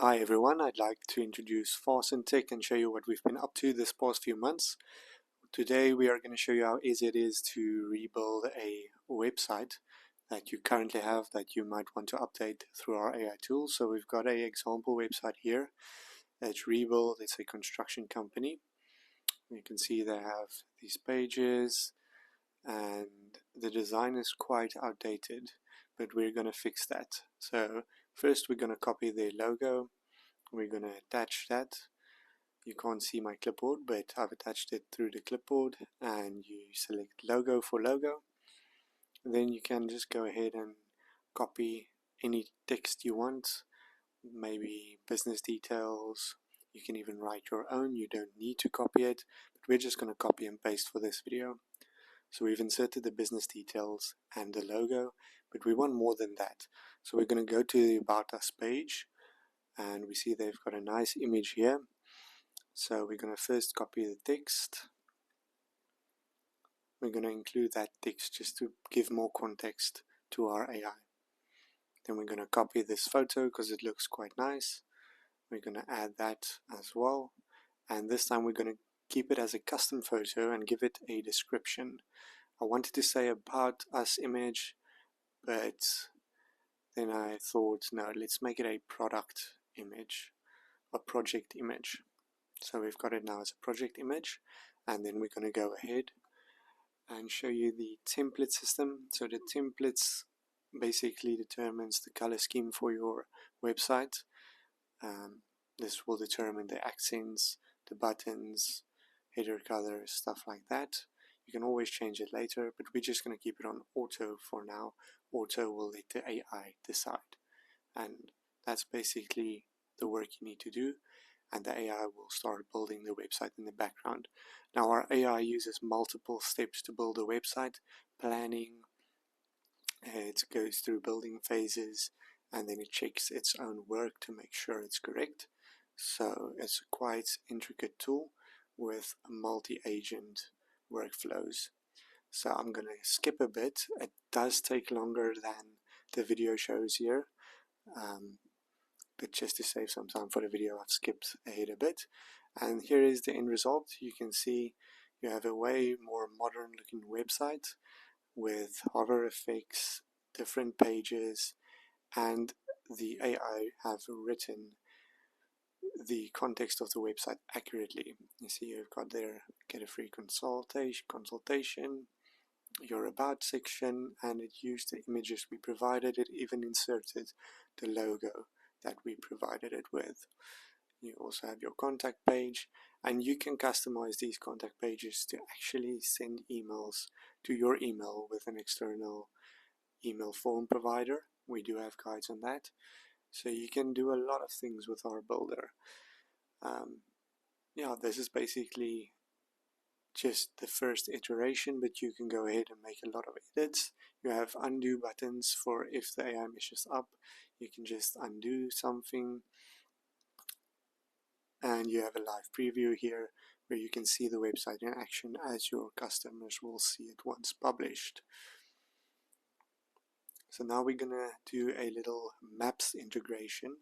Hi everyone, I'd like to introduce FastnTech and show you what we've been up to this past few months. Today we are going to show you how easy it is to rebuild a website that you currently have that you might want to update through our AI tools. So we've got an example website here. It's Rebuild. It's a construction company. You can see they have these pages and the design is quite outdated, but we're going to fix that. So first we're going to copy their logo. We're going to attach that. You can't see my clipboard, but I've attached it through the clipboard, and you select logo for logo. And then you can just go ahead and copy any text you want, maybe business details. You can even write your own. You don't need to copy it, but we're just going to copy and paste for this video. So we've inserted the business details and the logo, but we want more than that. So we're going to go to the About Us page, and we see they've got a nice image here. So we're going to first copy the text. We're going to include that text just to give more context to our AI. Then we're going to copy this photo because it looks quite nice. We're going to add that as well. And this time we're going to keep it as a custom photo and give it a description. I wanted to say About Us image, but then I thought, no, let's make it a product image, a project image. So we've got it now as a project image, and then we're going to go ahead and show you the template system. So the templates basically determines the color scheme for your website. This will determine the accents, the buttons, header colors, stuff like that. You can always change it later, but we're just going to keep it on auto for now. Auto will let the AI decide, and that's basically the work you need to do, and the AI will start building the website in the background. Now our AI uses multiple steps to build a website: planning, it goes through building phases, and then it checks its own work to make sure it's correct. So it's a quite intricate tool with multi-agent workflows. So I'm going to skip a bit. It does take longer than the video shows here, but just to save some time for the video, I've skipped ahead a bit. And here is the end result. You can see you have a way more modern looking website with hover effects, different pages, and the AI have written the context of the website accurately. You see you've got there, get a free consultation, your about section, and it used the images we provided. It even inserted the logo that we provided it with. You also have your contact page, and you can customize these contact pages to actually send emails to your email with an external email form provider. We do have guides on that. So you can do a lot of things with our builder. Yeah, this is basically just the first iteration, but you can go ahead and make a lot of edits. You have undo buttons for if the AI meshes up, you can just undo something. And you have a live preview here where you can see the website in action as your customers will see it once published. So now we're gonna do a little maps integration.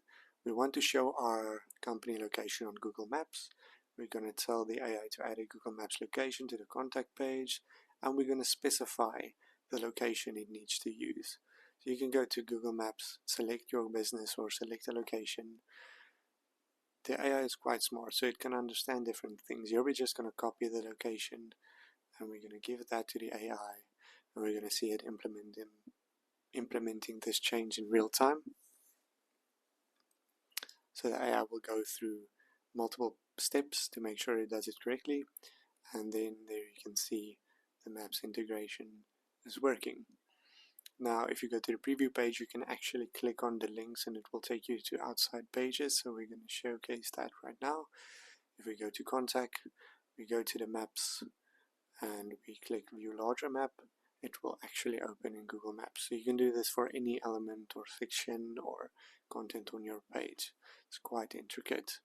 We want to show our company location on Google Maps. We're gonna tell the AI to add a Google Maps location to the contact page, and we're gonna specify the location it needs to use. So you can go to Google Maps, select your business or select a location. The AI is quite smart, so it can understand different things. Here we're just going to copy the location, and we're going to give that to the AI, and we're going to see it implementing this change in real time. So the AI will go through multiple steps to make sure it does it correctly, and then there you can see the maps integration is working. Now if you go to the preview page, you can actually click on the links and it will take you to outside pages, so we're going to showcase that right now. If we go to contact, we go to the maps and we click view larger map, it will actually open in Google Maps. So you can do this for any element or section or content on your page. It's quite intricate.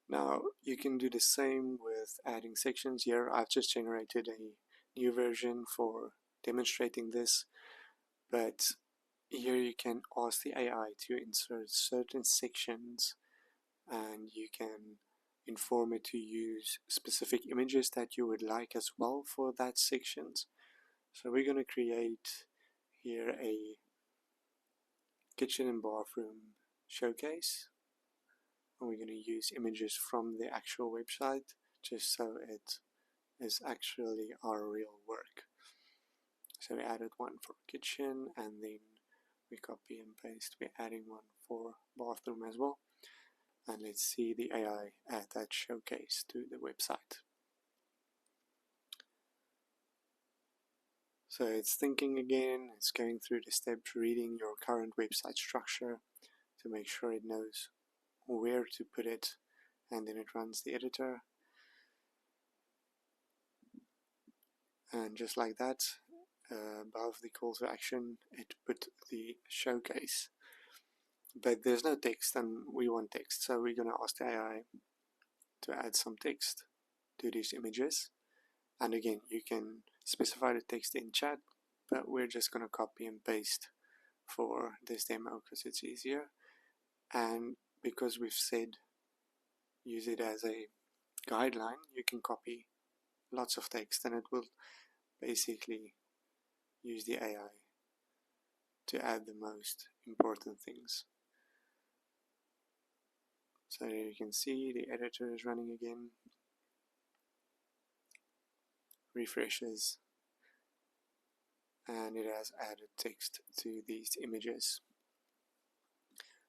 Now you can do the same with adding sections. Here I've just generated a new version for demonstrating this, but here you can ask the AI to insert certain sections, and you can inform it to use specific images that you would like as well for that sections. So we're going to create here a kitchen and bathroom showcase, and we're going to use images from the actual website just so it is actually our real work. So we added one for kitchen, and then we copy and paste, we're adding one for bathroom as well. And let's see the AI add that showcase to the website. So it's thinking again, it's going through the steps, reading your current website structure to make sure it knows where to put it, and then it runs the editor. And just like that, above the call to action, it put the showcase. But there's no text, and we want text, so we're going to ask the AI to add some text to these images. And again, you can specify the text in chat, but we're just going to copy and paste for this demo because it's easier. And because we've said use it as a guideline, you can copy lots of text and it will basically use the AI to add the most important things. So you can see the editor is running again, refreshes, and it has added text to these images.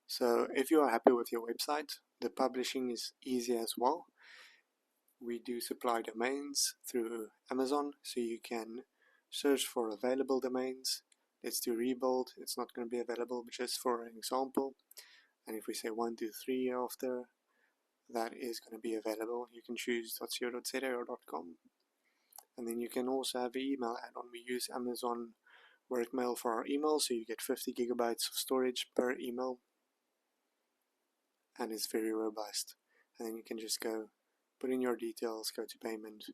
So if you are happy with your website, the publishing is easy as well. We do supply domains through Amazon, so you can search for available domains. Let's do rebuild. It's not going to be available, but just for an example. And if we say 123 after, that is going to be available. You can choose .co.za or .com. And then you can also have an email add-on. We use Amazon Workmail for our email, so you get 50 gigabytes of storage per email, and it's very robust. And then you can just go put in your details, go to payment,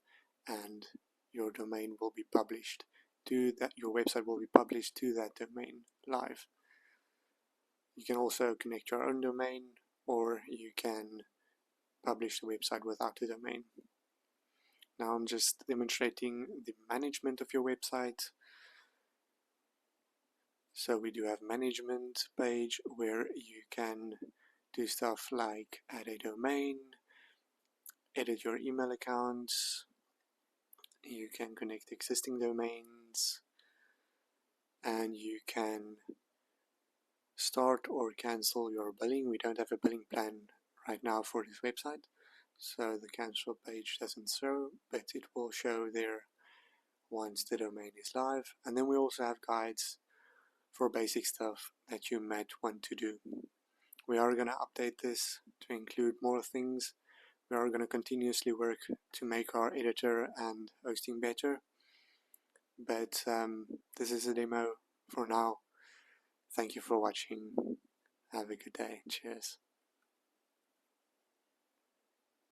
and your domain will be published to that. Your website will be published to that domain live. You can also connect your own domain, or you can publish the website without a domain. Now I'm just demonstrating the management of your website. So we do have management page where you can do stuff like add a domain, edit your email accounts, you can connect existing domains, and you can start or cancel your billing. We don't have a billing plan right now for this website, so the cancel page doesn't show, but it will show there once the domain is live. And then we also have guides for basic stuff that you might want to do. We are going to update this to include more things. We are going to continuously work to make our editor and hosting better, but this is a demo for now. Thank you for watching. Have a good day. Cheers.